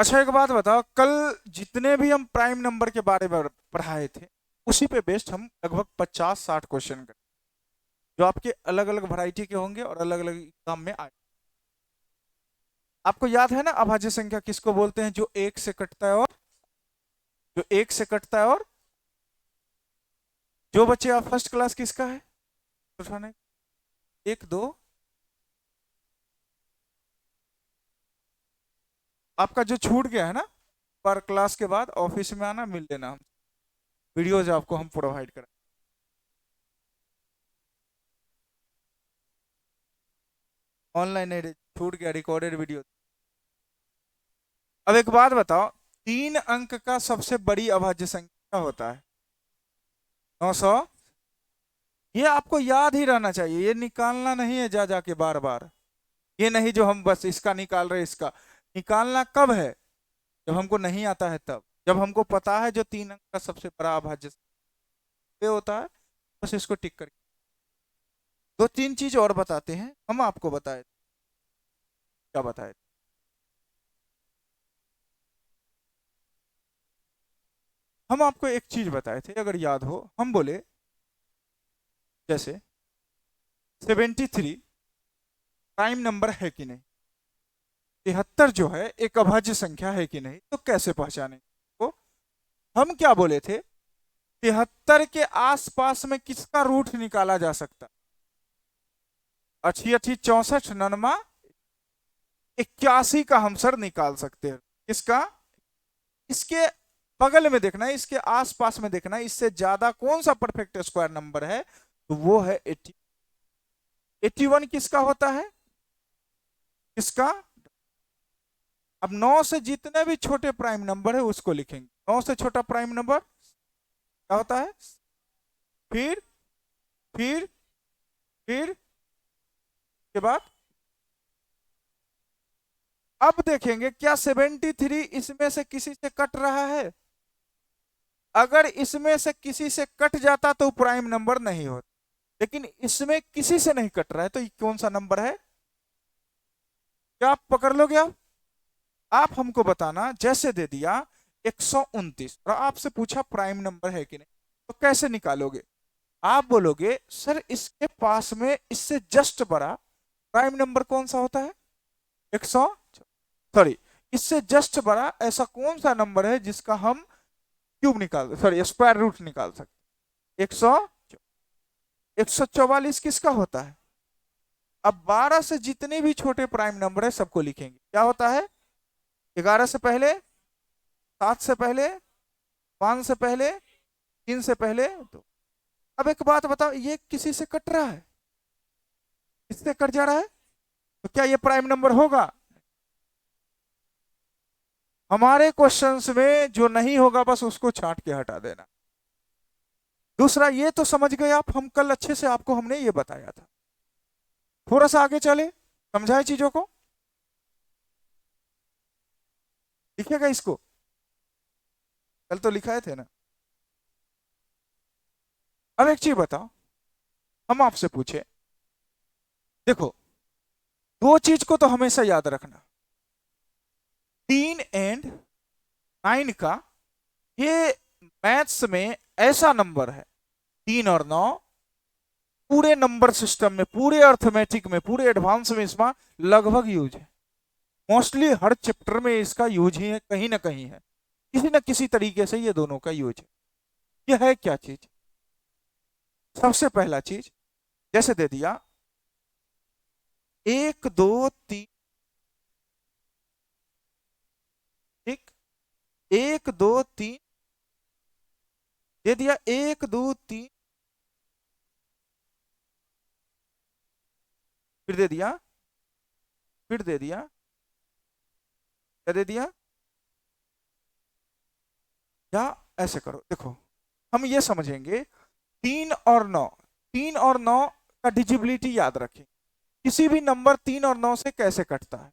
अच्छा एक बात बताओ, कल जितने भी हम प्राइम नंबर के बारे में पढ़ाए थे उसी पे बेस्ड हम लगभग 50-60 क्वेश्चन करें, जो आपके अलग अलग वैरायटी के होंगे और अलग अलग एग्जाम में आए। आपको याद है ना अभाज्य संख्या किसको बोलते हैं, जो एक से कटता है, और जो एक से कटता है, और जो बच्चे आप फर्स्ट क्लास किसका है उठाने, एक दो, आपका जो छूट गया है ना, पर क्लास के बाद ऑफिस में आना, मिल लेना, हम वीडियोज आपको हम प्रोवाइड करें। ऑनलाइन नहीं, छूट गया, रिकॉर्डेड वीडियो। अब एक बात बताओ, 3 अंक का सबसे बड़ी अभाज्य संख्या होता है 900। ये आपको याद ही रहना चाहिए, ये निकालना नहीं है जा जाके बार बार। ये नहीं जो हम बस इसका निकाल रहे, इसका निकालना कब है, जब हमको नहीं आता है तब। जब हमको पता है जो 3 अंक का सबसे बड़ा अभाज्य संख्या होता है, बस इसको टिक करके। दो तीन चीज और बताते हैं, हम आपको बताए, क्या बताए, हम आपको एक चीज बताए थे अगर याद हो, हम बोले जैसे 73 प्राइम नंबर है कि नहीं, 73 जो है एक अभाज्य संख्या है कि नहीं, तो कैसे पहचाने। तो हम क्या बोले थे, 73 के आसपास में किसका रूट निकाला जा सकता, 88, 64, 99, 81 का हम सर निकाल सकते हैं। किसका, इसके बगल में देखना है, इसके आसपास में देखना है, इससे ज्यादा कौन सा परफेक्ट स्क्वायर नंबर है, तो वो है 80। 81 किसका होता है, किसका। अब 9 से जितने भी छोटे प्राइम नंबर है उसको लिखेंगे। 9 से छोटा प्राइम नंबर क्या होता है, फिर फिर फिर के बाद, अब देखेंगे क्या 73 इसमें से किसी से कट रहा है। अगर इसमें से किसी से कट जाता तो प्राइम नंबर नहीं होता, लेकिन इसमें किसी से नहीं कट रहा है, तो ये कौन सा नंबर है, क्या आप पकड़ लोगे। आप हमको बताना, जैसे दे दिया 129 और आपसे पूछा प्राइम नंबर है कि नहीं, तो कैसे निकालोगे। आप बोलोगे सर इसके पास में इससे जस्ट बड़ा प्राइम नंबर कौन सा होता है, 100, सॉरी, इससे जस्ट बड़ा ऐसा कौन सा नंबर है जिसका हम क्यूब निकाल, सॉरी स्क्वायर रूट निकाल सकते। 144 किसका होता है। अब 12 से जितने भी छोटे प्राइम नंबर है सबको लिखेंगे, क्या होता है, 11 से पहले, 7 से पहले, 5 से पहले, 3 से पहले, तो अब एक बात बताओ, ये किसी से कट रहा है, किससे कट जा रहा है, तो क्या ये प्राइम नंबर होगा। हमारे क्वेश्चंस में जो नहीं होगा बस उसको छांट के हटा देना। दूसरा ये तो समझ गए आप, हम कल अच्छे से आपको हमने ये बताया था। थोड़ा सा आगे चले, समझाए चीजों को, लिखेगा इसको, कल तो लिखाए थे ना। अब एक चीज बताओ, हम आपसे पूछे, देखो दो चीज को तो हमेशा याद रखना, 3 एंड 9 का, ये मैथ्स में ऐसा नंबर है, 3 और 9 पूरे नंबर सिस्टम में, पूरे अर्थमेटिक में, पूरे एडवांस में इसमें लगभग यूज है। मोस्टली हर चैप्टर में इसका यूज ही है, कहीं ना कहीं है, किसी ना किसी तरीके से ये दोनों का यूज है। यह है क्या चीज, सबसे पहला चीज जैसे दे दिया 1 2 3, ठीक, 1 2 3 दे दिया, 1 2 3, फिर दे दिया, फिर दे दिया, क्या दे दिया, या ऐसे करो, देखो हम ये समझेंगे 3 और 9, 3 और 9 का डिजिबिलिटी याद रखें, किसी भी नंबर 3 और 9 से कैसे कटता है।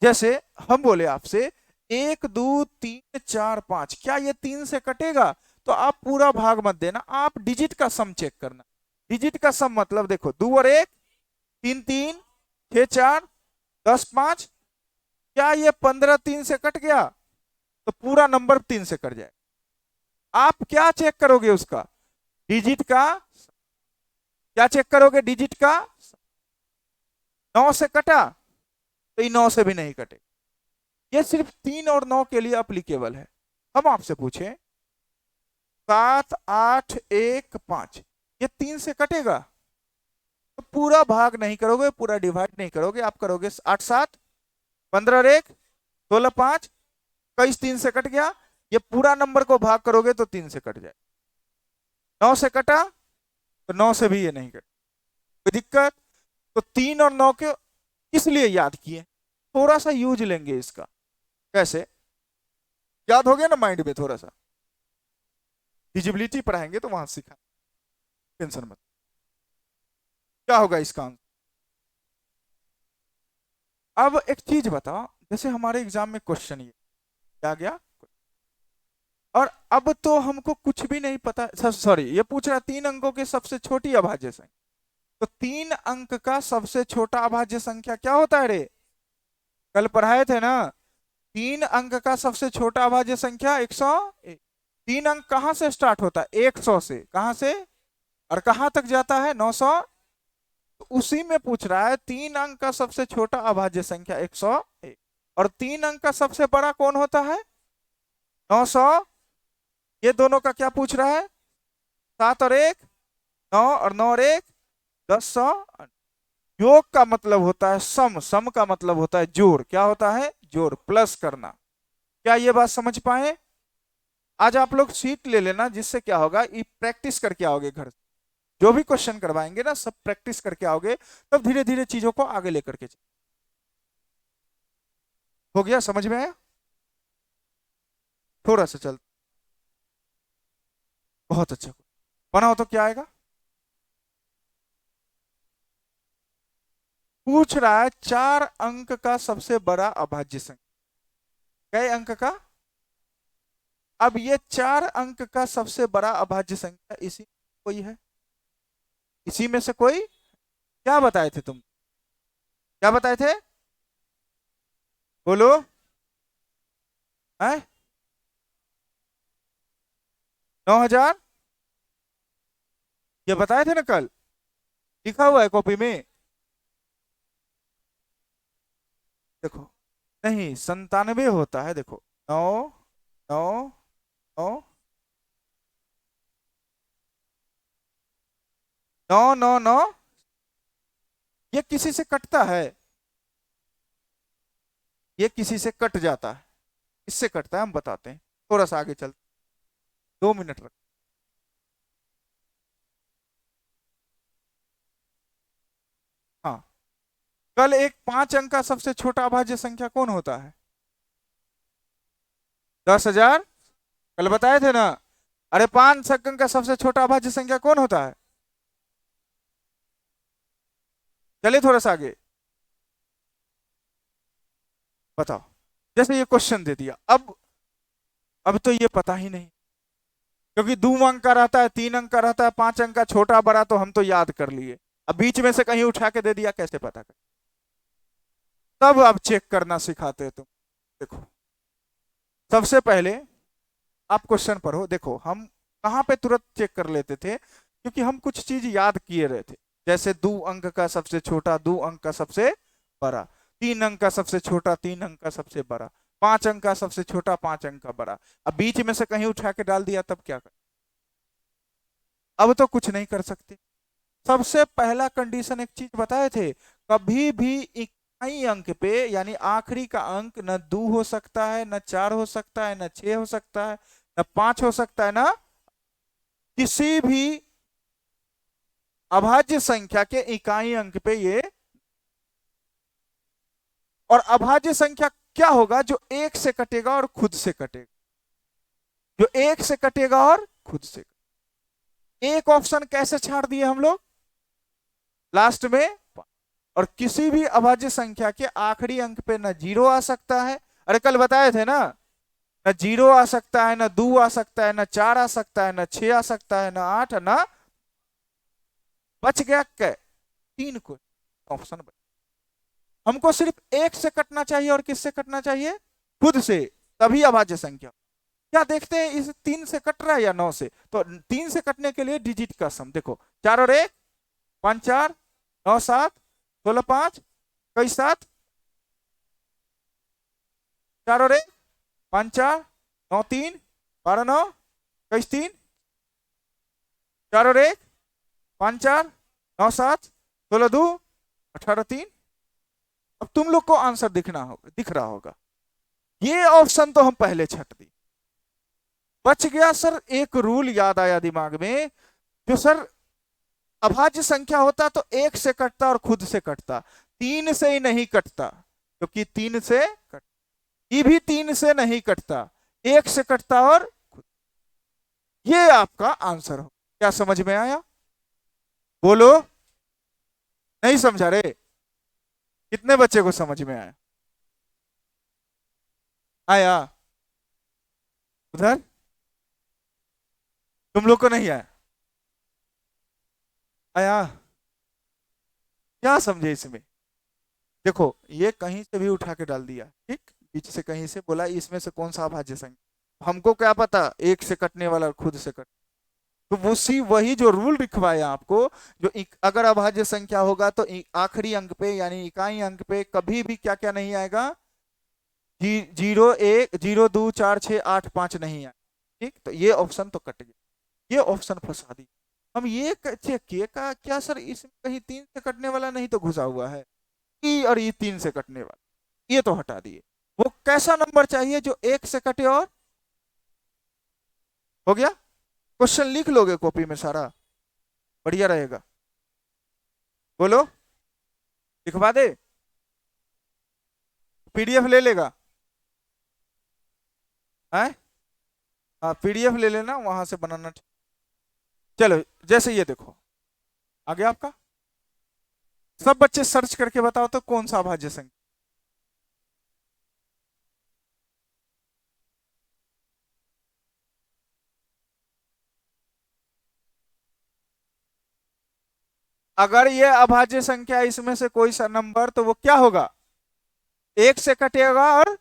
जैसे हम बोले आपसे 1 2 3 4 5, क्या ये 3 से कटेगा, तो आप पूरा भाग मत देना, आप डिजिट का सम चेक करना। डिजिट का सम मतलब देखो 2 और 1 3 3, 6 4, 10 5, क्या ये 15 3 से कट गया, तो पूरा नंबर 3 से कट जाए। आप क्या चेक करोगे उसका? डिजिट का। क्या चेक करोगे? डिजिट का। 9 से कटा तो ये 9 से भी नहीं कटे। ये सिर्फ 3 और 9 के लिए अप्लीकेबल है। हम आपसे पूछें 7 8 1 5, ये 3 से कटेगा? तो पूरा भाग नहीं करोगे, पूरा डिवाइड नहीं करोगे, आप करोगे 8 7 15 और 1 16 5, 3 से कट गया। ये पूरा नंबर को भाग करोगे तो 3 से कट जाए। 9 से कटा तो 9 से भी ये नहीं कटे। कोई दिक्कत? तो 3 और 9 के किस लिए याद किए? थोड़ा सा यूज लेंगे इसका। कैसे याद हो गया ना माइंड में? थोड़ा सा फिजिबिलिटी पढ़ाएंगे तो वहां सीखा, टेंशन मत। क्या होगा इसका आंसर? अब एक चीज बताओ, जैसे हमारे एग्जाम में क्वेश्चन ये क्या गया, और अब तो हमको कुछ भी नहीं पता। सॉरी, ये पूछ रहा 3 अंकों की सबसे छोटी अभाज्य संख्या। तो 3 अंक का सबसे छोटा अभाज्य संख्या क्या होता है रे? कल पढ़ाए थे ना। 3 अंक का सबसे छोटा अभाज्य संख्या 101। 3 अंक कहां से स्टार्ट होता है? 100 से। कहां से और कहां तक जाता है? 900। तो उसी में पूछ रहा है 3 अंक का सबसे छोटा अभाज्य संख्या 101, और 3 अंक का सबसे बड़ा कौन होता है? 900। ये दोनों का क्या पूछ रहा है? 7 और 1 9, और 9 और 1 10 100। योग का मतलब होता है सम, सम का मतलब होता है जोड़। क्या होता है? जोड़, प्लस करना। क्या ये बात समझ पाए? आज आप लोग सीट ले लेना, जिससे क्या होगा, ये प्रैक्टिस करके आओगे घर से। जो भी क्वेश्चन करवाएंगे ना, सब प्रैक्टिस करके आओगे, तब धीरे धीरे चीजों को आगे लेकर के हो गया? समझ में आया? थोड़ा सा चल, बहुत अच्छा। बनाओ तो क्या आएगा? पूछ रहा है 4 अंक का सबसे बड़ा अभाज्य संख्या। कई अंक का? अब ये 4 अंक का सबसे बड़ा अभाज्य संख्या इसी में कोई है? इसी में से कोई? क्या बताए थे तुम? क्या बताए थे? बोलो। है 9000। ये बताए थे ना कल, लिखा हुआ है कॉपी में। देखो, नहीं 97 होता है। देखो 9 9 9 9 9 9। ये किसी से कटता है? ये किसी से कट जाता है। इससे कटता है, हम बताते हैं। थोड़ा सा आगे चलते, 2 मिनट रख। हाँ, कल एक 5 अंक का सबसे छोटा अभाज्य संख्या कौन होता है? 10,000। कल बताए थे ना। अरे 5 अंक का सबसे छोटा अभाज्य संख्या कौन होता है? चलिए थोड़ा सा आगे बताओ। जैसे ये क्वेश्चन दे दिया, अब तो ये पता ही नहीं, क्योंकि 2 अंक का रहता है, 3 अंक का रहता है, 5 अंक का छोटा बड़ा तो हम तो याद कर लिए। अब बीच में से कहीं उठा के दे दिया, कैसे पता कर? तब अब चेक करना सिखाते हैं तुम। देखो, सबसे पहले आप क्वेश्चन पढ़ो। देखो हम कहाँ पे तुरंत चेक कर लेते थे, क्योंकि हम कुछ चीज याद किए रहे थे। जैसे 2 अंक का सबसे छोटा, 2 अंक का सबसे बड़ा, 3 अंक का सबसे छोटा, 3 अंक का सबसे बड़ा, 5 अंक का सबसे छोटा, 5 अंक का बड़ा। अब बीच में से कहीं उठा के डाल दिया, तब क्या कर? अब तो कुछ नहीं कर सकते। सबसे पहला कंडीशन एक चीज बताए थे, कभी भी इकाई अंक पे, यानी आखिरी का अंक न 2 हो सकता है, न 4 हो सकता है, न 6 हो सकता है, न 5 हो सकता है, ना किसी भी अभाज्य संख्या के इकाई अंक पे ये। और अभाज्य संख्या क्या होगा? जो 1 से कटेगा और खुद से कटेगा। जो 1 से कटेगा और खुद से। एक ऑप्शन कैसे छाड़ दिए हम लोग लास्ट में? और किसी भी अभाज्य संख्या के आखिरी अंक पे न 0 आ सकता है। अरे कल बताए थे ना, न 0 आ सकता है, न 2 आ सकता है, न 4 आ सकता है, न 6 आ सकता है, न 8, न बच गया क्या? 3 को ऑप्शन बच। हमको सिर्फ 1 से कटना चाहिए, और किससे कटना चाहिए? खुद से। तभी अभाज्य संख्या। क्या देखते हैं, इस 3 से कट रहा है या 9 से? तो 3 से कटने के लिए डिजिट का सम देखो, 4 और 1 5 4 9 7 16 5 कई 7, 4 और 1 5 4 9 3 12 9 कई 3, 4 और 1 5 4 9 7 16 2 18 3। अब तुम लोग को आंसर दिख रहा होगा। ये ऑप्शन तो हम पहले छट दी। बच गया सर एक रूल याद आया दिमाग में, जो सर अभाज्य संख्या होता तो 1 से कटता और खुद से कटता, 3 से ही नहीं कटता, क्योंकि 3 से कट, ये भी 3 से नहीं कटता, 1 से कटता और खुद। ये आपका आंसर हो। क्या समझ में आया? बोलो। नहीं समझा रे? कितने बच्चे को समझ में आया? आया? उधर तुम लोग को नहीं आया? आया? क्या समझे इसमें? देखो ये कहीं से भी उठा के डाल दिया, ठीक, बीच से कहीं से बोला इसमें से कौन सा अभाज्य संख्या, हमको क्या पता 1 से कटने वाला और खुद से कट, तो वही जो रूल लिखवाया आपको, जो अगर अभाज्य संख्या होगा तो आखिरी अंक पे यानी इकाई अंक पे कभी भी क्या क्या नहीं आएगा, 0 1 0 2 4 6 8 5 नहीं आए, ठीक। तो ये ऑप्शन तो कट गया, ये ऑप्शन फंसा दी। हम ये चेक किए का क्या सर इसमें कहीं 3 से कटने वाला नहीं तो घुसा हुआ है, ई और ई 3 से कटने वाला, ये तो हटा दिए। वो कैसा नंबर चाहिए जो 1 से कटे और हो गया। क्वेश्चन लिख लोगे कॉपी में सारा, बढ़िया रहेगा। बोलो, लिखवा दे? पीडीएफ ले लेगा? है? हाँ पीडीएफ ले लेना, वहां से बनाना। चलो जैसे ये देखो आगे आपका, सब बच्चे सर्च करके बताओ तो कौन सा अभाज्य संख्या। अगर ये अभाज्य संख्या इसमें से कोई सा नंबर, तो वो क्या होगा, 1 से कटेगा और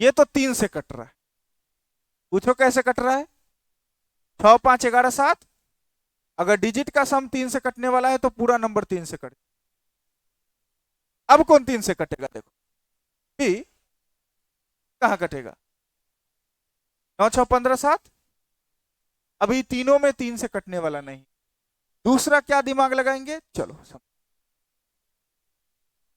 ये तो 3 से कट रहा है। पूछो कैसे कट रहा है? 6 5 11 7, अगर डिजिट का सम 3 से कटने वाला है तो पूरा नंबर 3 से कटे। अब कौन 3 से कटेगा? देखो भी कहां कटेगा, 9 6 15 7, अभी तीनों में 3 से कटने वाला नहीं। दूसरा क्या दिमाग लगाएंगे, चलो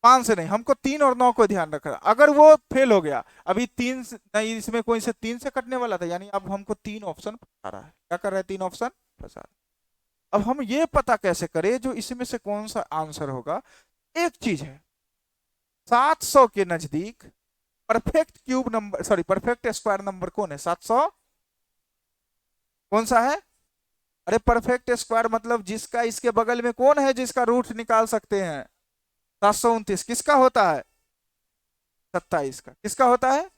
5 से नहीं, हमको 3 और 9 को ध्यान रखना। अगर वो फेल हो गया, अभी 3 नहीं, इसमें कोई से 3 से कटने वाला था, यानी अब हमको 3 ऑप्शन फंसा रहा है। क्या कर रहा है? 3 ऑप्शन फंसा रहा है। अब हम ये पता कैसे करें जो इसमें से कौन सा आंसर होगा? एक चीज है, 700 के नजदीक perfect cube number, sorry perfect square number कौन है? 700 कौन सा है? अरे परफेक्ट स्क्वायर मतलब जिसका इसके बगल में कौन है जिसका रूट निकाल सकते हैं? 729 किसका होता है? 27 का। किसका होता है?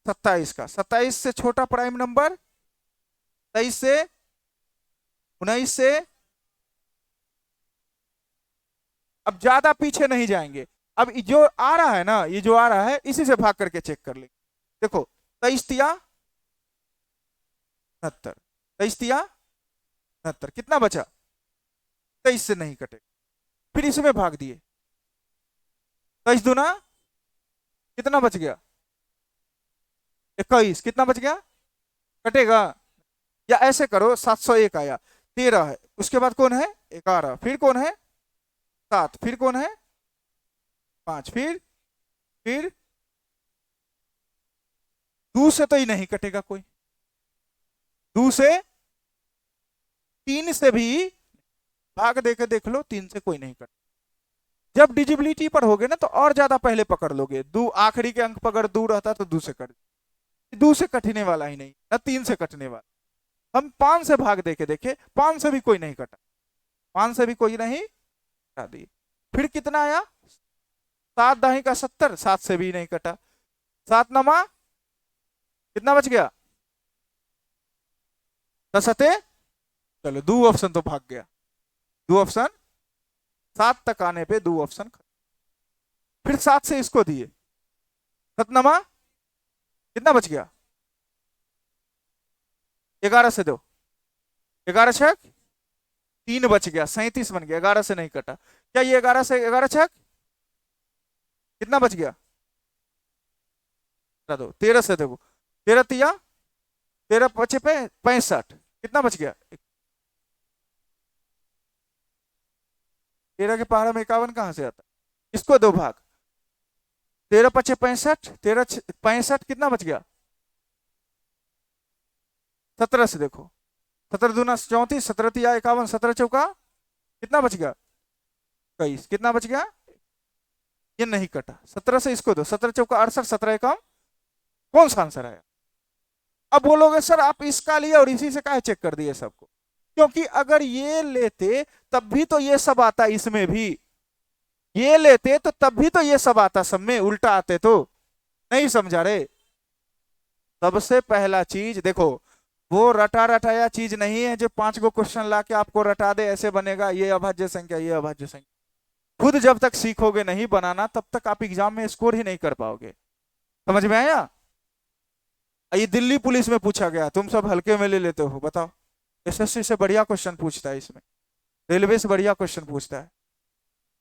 27 का। 27 से छोटा प्राइम नंबर 23 से 19 से, अब ज्यादा पीछे नहीं जाएंगे। अब जो आ रहा है ना, ये जो आ रहा है इसी से भाग करके चेक कर लेंगे। देखो 23 तिया 69, 23 तिया 69, कितना बचा? 23 से नहीं कटेगा, फिर इसमें भाग दिए, 23 दूना कितना बच गया? 21, कितना बच गया? कटेगा? या ऐसे करो, 701 आया, 13 है, उसके बाद कौन है? 11, फिर कौन है? 7, फिर कौन है? 5, फिर 2 से तो ही नहीं कटेगा कोई, 2 से 3 से भी भाग देके देख लो, 3 से कोई नहीं कट। जब डिजिबिलिटी पर होगे ना तो और ज्यादा पहले पकड़ लोगे, दो आखिरी के अंक पर अगर 2 रहता तो 2 से कट, 2 से कटने वाला ही नहीं ना, 3 से कटने वाला। हम 5 से भाग देके देखे, 5 से भी कोई नहीं कटा, 5 से भी कोई नहीं कटा दी। फिर कितना आया? 7 दाही का 70, 7 से भी नहीं कटा, 7 नमा कितना बच गया? 10 चलो 2 ऑप्शन तो भाग गया, 2 ऑप्शन, 7 तक आने पे 2 ऑप्शन। फिर 7 से इसको दिए, 7 नमा कितना बच गया? 11 से दो, 11 छक 3 बच गया, 37 बन गया, 11 से नहीं कटा। क्या ये 11 से 11 छक कितना बच गया? दो 13 से देखो, 13 तिया 13 पचे पे 65, कितना बच गया? 13 के पहाड़ा में 51 कहां से आता? इसको दो भाग, 13 पचे 65, 13 65 कितना बच गया? 17 से देखो, 17 दूना 34, 17 तिया 51, 17 चौका कितना बच गया? 21, कितना बच गया? ये नहीं कटा। 17 से इसको दो, 17 चौका 68, 17 एकम, कौन सा आंसर आया? अब बोलोगे सर आप इसका लिए और इसी से काहे चेक कर दिए सबको? क्योंकि अगर ये लेते तब भी तो ये सब आता, इसमें भी ये लेते तो तब भी तो ये सब आता, सब में उल्टा आते तो। नहीं समझा रे? सबसे पहला चीज देखो, वो रटा रटाया चीज नहीं है जो 5 गो क्वेश्चन ला के आपको रटा दे ऐसे बनेगा ये अभाज्य संख्या, ये अभाज्य संख्या। खुद जब तक सीखोगे नहीं बनाना तब तक आप एग्जाम में स्कोर ही नहीं कर पाओगे। समझ में आया? ये दिल्ली पुलिस में पूछा गया, तुम सब हल्के में ले लेते हो, बताओ। एसएससी से बढ़िया क्वेश्चन पूछता है इसमें, रेलवे से बढ़िया क्वेश्चन पूछता है।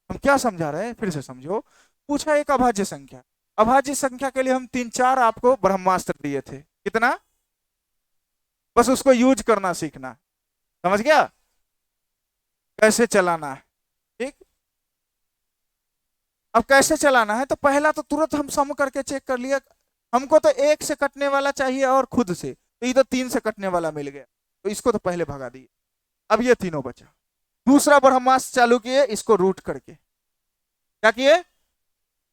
हम क्या समझा रहे हैं फिर से समझो। पूछा एक अभाज्य संख्या, अभाज्य संख्या के लिए हम 3-4 आपको ब्रह्मास्त्र दिए थे, कितना? बस उसको यूज करना सीखना, समझ गया? कैसे चलाना है, ठीक। अब कैसे चलाना है, तो पहला तो तुरंत हम सम करके चेक कर लिया, हमको तो 1 से कटने वाला चाहिए और खुद से, तो इधर 3 से कटने वाला मिल गया, तो इसको तो पहले भगा दिए। अब ये तीनों बचा, दूसरा ब्रह्मास्त्र चालू किए, इसको रूट करके। क्या किए?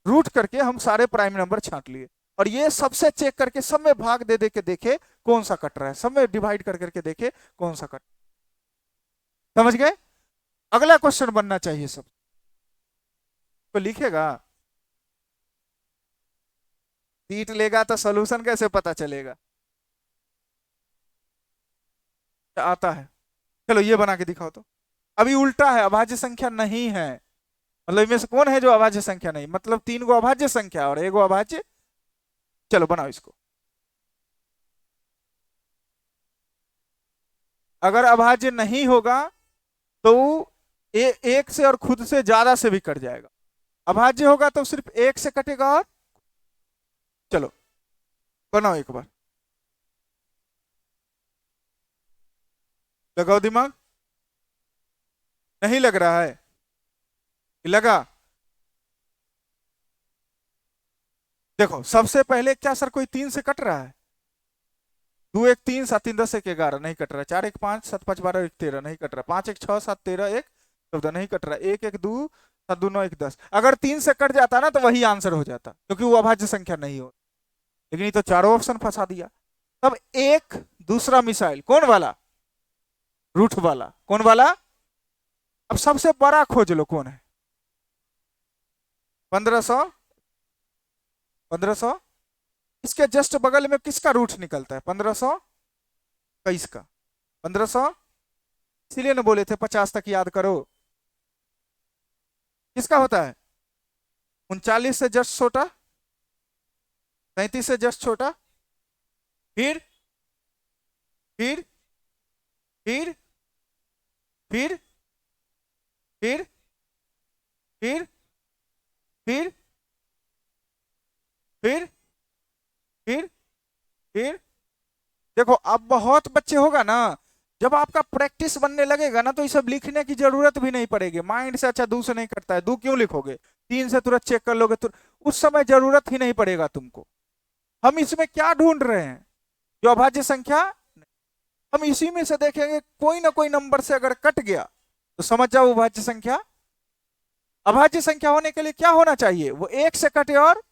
रूट करके हम सारे प्राइम नंबर छांट लिए, और ये सबसे चेक करके सब में भाग दे दे के देखे कौन सा कट रहा है, सब में डिवाइड कर करके देखे कौन सा कट। समझ गए? अगला क्वेश्चन बनना चाहिए सब तो लिखेगा, सीट लेगा तो सॉल्यूशन कैसे पता चलेगा? आता है, चलो ये बना के दिखाओ तो। अभी उल्टा है, अभाज्य संख्या नहीं है, मतलब इनमें से कौन है जो अभाज्य संख्या नहीं, मतलब 3 गो अभाज्य संख्या और 1 गो अभाज्य। चलो बनाओ इसको। अगर अभाज्य नहीं होगा तो एक से और खुद से ज्यादा से भी कट जाएगा, अभाज्य होगा तो सिर्फ 1 से कटेगा। और चलो बनाओ एक बार, लगाओ दिमाग। नहीं लग रहा है? लगा? देखो सबसे पहले क्या सर कोई 3 से कट रहा है? 2 1 3 7 3 10 1 11 नहीं कट रहा, 4 1 5 7 5 12 1 13 नहीं कट रहा, 5 1 6 7 13 1 14 नहीं कट रहा, 1 1 2 7 2 9 1 10। अगर 3 से कट जाता ना तो वही आंसर हो जाता, क्योंकि वो अभाज्य संख्या नहीं हो। लेकिन ये तो चारों ऑप्शन फंसा दिया। तब एक दूसरा मिसाइल, कौन वाला? रूट वाला। कौन वाला? अब सबसे बड़ा खोज लो, कौन है? 1500, 1500। इसके जस्ट बगल में किसका रूट निकलता है? 1521 का, 1500। इसीलिए ना बोले थे 50 तक याद करो। किसका होता है? 39 से जस्ट छोटा, 37 से जस्ट छोटा, फिर फिर फिर फिर फिर फिर फिर फिर फिर फिर देखो अब बहुत बच्चे होगा ना, जब आपका प्रैक्टिस बनने लगेगा ना तो ये सब लिखने की जरूरत भी नहीं पड़ेगी, माइंड से अच्छा 2 से नहीं करता है, 2 क्यों लिखोगे, 3 से तुरंत चेक कर लोगे, तो उस समय जरूरत ही नहीं पड़ेगा तुमको। हम इसमें क्या ढूंढ रहे हैं? जो अभाज्य संख्या, हम इसी में से देखेंगे कोई ना कोई नंबर से अगर कट गया तो समझ जाओ अभाज्य संख्या। अभाज्य संख्या होने के लिए क्या होना चाहिए? वो 1 से कटे और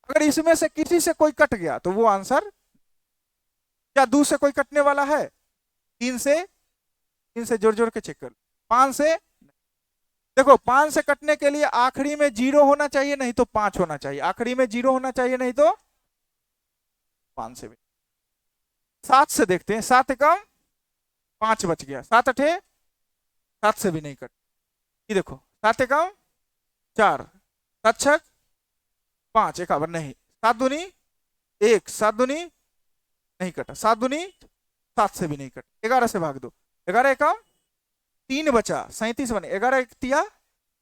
अगर इसमें से किसी से कोई कट गया तो वो आंसर। क्या 2 से कोई कटने वाला है? 3 से, 3 से जोड़ जोड़ के चेक कर। 5 से, देखो 5 से कटने के लिए आखिरी में 0 होना चाहिए नहीं तो 5 होना चाहिए, आखिरी में 0 होना चाहिए नहीं तो 5 से भी। 7 से देखते हैं, 7 कम 5 बच गया, 7 8 7 से भी नहीं कट। ये देखो 7 कम 4, 7 6 5 51 नहीं, 7 दूनी 1, 7 दूनी नहीं कटा, 7 दूनी 7 से भी नहीं कटा, 11 से भाग दो, 11 एकम 3 बचा, 37 बने, 11 एक तिया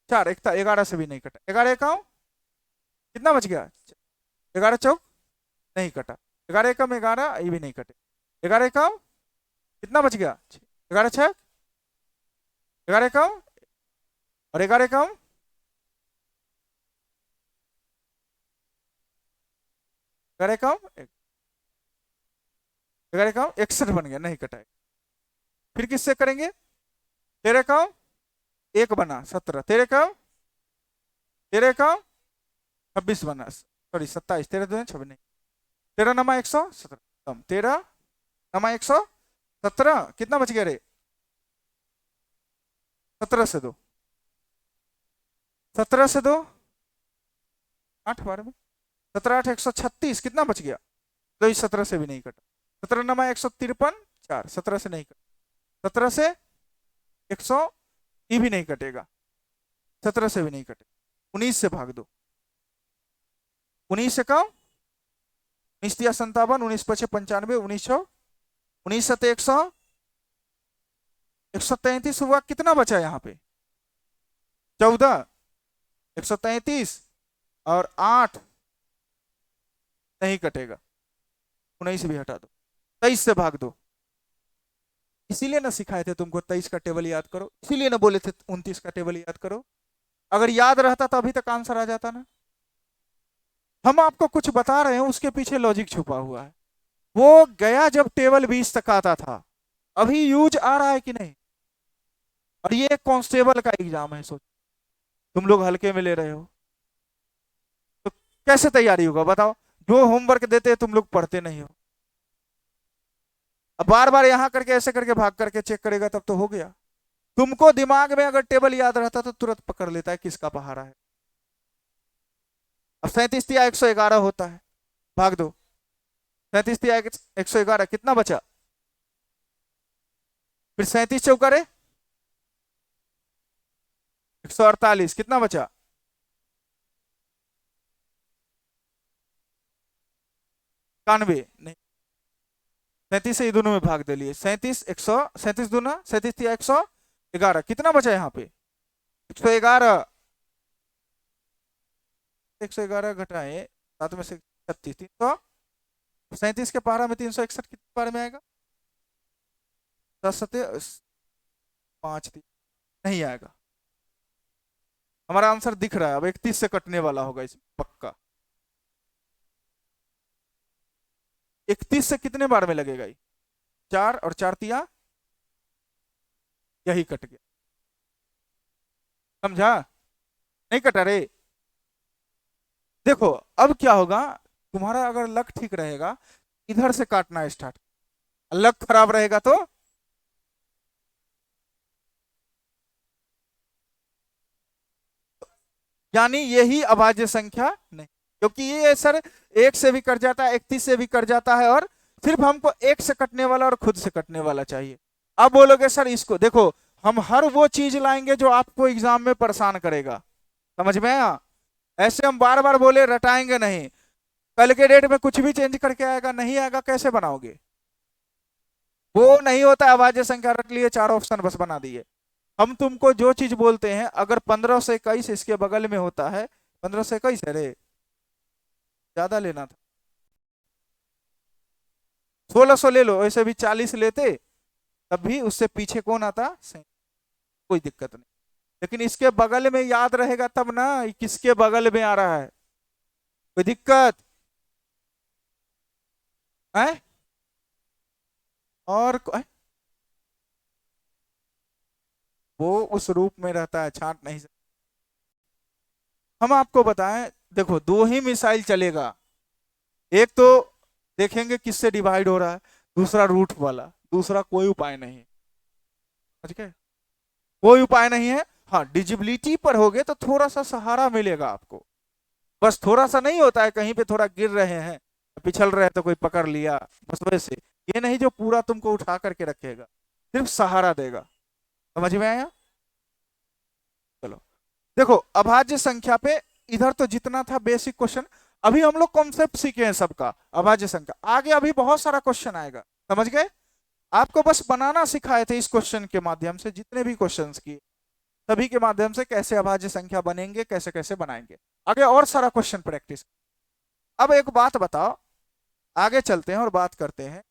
4, एक 11 से भी नहीं कटा, 11 एकम कितना बच गया, 11 चौक नहीं कटा, 11 एकम 11, ये भी नहीं कटे, 11 एकम कितना बच गया, 11 छः 11 एकम और 11 एकम 11 एकम 11 एकम 61 बन गया, नहीं कटा। फिर किससे करेंगे, 13 एकम 1 बना 17, 13 एकम 26 बना, सॉरी 27, 13 2 26 नहीं, 13 नमा 117, 13 नमा 117 कितना बच गया रे, 17 से 2, 17 से 2 8 बार में, 17 8 136 कितना बच गया, तो 17 से भी नहीं कटा, 17 नमा 153 4, 17 से नहीं कटा, 17 से 100 ये भी नहीं कटेगा, 17 से भी नहीं कटे, 19 से भाग दो, 19 से कम 19 तिया 57, 19 पचे 95, 19 सते 133 हुआ, कितना बचा यहाँ पे 14, 133 और 8 नहीं कटेगा, 19 भी हटा दो, 23 से भाग दो, इसीलिए ना सिखाए थे तुमको 23 का टेबल याद करो, इसीलिए ना बोले थे 29 का टेबल याद करो, अगर याद रहता तो अभी तक आंसर आ जाता ना। हम आपको कुछ बता रहे हैं, उसके पीछे लॉजिक छुपा हुआ है। वो गया जब टेबल 20 तक आता था, अभी यूज आ रहा है कि नहीं, और ये कांस्टेबल का एग्जाम है, सोच तुम लोग हल्के में ले रहे हो तो कैसे तैयारी होगा बताओ, जो होमवर्क देते हैं तुम लोग पढ़ते नहीं हो, अब बार बार यहां करके ऐसे करके भाग करके चेक करेगा तब तो हो गया। तुमको दिमाग में अगर टेबल याद रहता तो तुरंत पकड़ लेता है किसका पहाड़ा है। अब 37 तिया 111 होता है, भाग दो, 37 तिया 111 कितना बचा, फिर 37 चौका 148 कितना बचा, 91 नहीं, 37 से ये दोनों में भाग दे लिए, 37 37 दूना 37 तिया 111 कितना बचा यहाँ पे 111, 111 घटाए 7 में से 36, 337 के पारा में 361 कितने पारे में आएगा, 10 सते 5 नहीं आएगा। हमारा आंसर दिख रहा है, अब 31 से कटने वाला होगा इसमें पक्का, 31 से कितने बार में लगेगा ये, 4 और 4 तिया यही कट गया, समझा, नहीं कटा रे। देखो अब क्या होगा, तुम्हारा अगर लक ठीक रहेगा इधर से काटना स्टार्ट, लक खराब रहेगा तो यानी यही अभाज्य संख्या नहीं, क्योंकि ये सर 1 से भी कट जाता है, 31 से भी कट जाता है, और सिर्फ हमको 1 से कटने वाला और खुद से कटने वाला चाहिए। अब बोलोगे सर इसको देखो, हम हर वो चीज लाएंगे जो आपको एग्जाम में परेशान करेगा, समझ में आया, ऐसे हम बार बार बोले रटाएंगे नहीं, कल के डेट में कुछ भी चेंज करके आएगा, नहीं आएगा कैसे बनाओगे, वो नहीं होता अभाज्य संख्या, रट लिए 4 ऑप्शन बस बना दिए। हम तुमको जो चीज बोलते हैं, अगर 15 से 21 इसके बगल में होता है, 15 से 21 है रे, ज्यादा लेना था, 1600 ले लो, ऐसे भी 40 लेते तब भी उससे पीछे कौन आता, कोई दिक्कत नहीं, लेकिन इसके बगल में याद रहेगा तब ना, किसके बगल में आ रहा है, कोई दिक्कत है और वो उस रूप में रहता है, छांट नहीं सकते। हम आपको बताएं, देखो 2 ही मिसाइल चलेगा, एक तो देखेंगे किससे डिवाइड हो रहा है, दूसरा रूट वाला, दूसरा कोई उपाय नहीं, समझ गए, कोई उपाय नहीं है। हाँ डिजिबिलिटी पर होगे तो थोड़ा सा सहारा मिलेगा आपको, बस थोड़ा सा, नहीं होता है कहीं पे थोड़ा गिर रहे हैं पिछल रहे हैं तो कोई पकड़ लिया, बस वैसे, ये नहीं जो पूरा तुमको उठा करके रखेगा, सिर्फ सहारा देगा, समझ में आया। चलो देखो अभाज्य संख्या पे इधर तो जितना था बेसिक क्वेश्चन, अभी हम लोग कॉन्सेप्ट सीखे हैं सबका, अभाज्य संख्या, आगे अभी बहुत सारा क्वेश्चन आएगा, समझ गए? आपको बस बनाना सिखाए थे इस क्वेश्चन के माध्यम से, जितने भी क्वेश्चंस किए सभी के माध्यम से कैसे अभाज्य संख्या बनेंगे, कैसे कैसे बनाएंगे। आगे और सारा क्वेश्चन प्रैक्टिस। अब एक बात बताओ, आगे चलते हैं और बात करते हैं,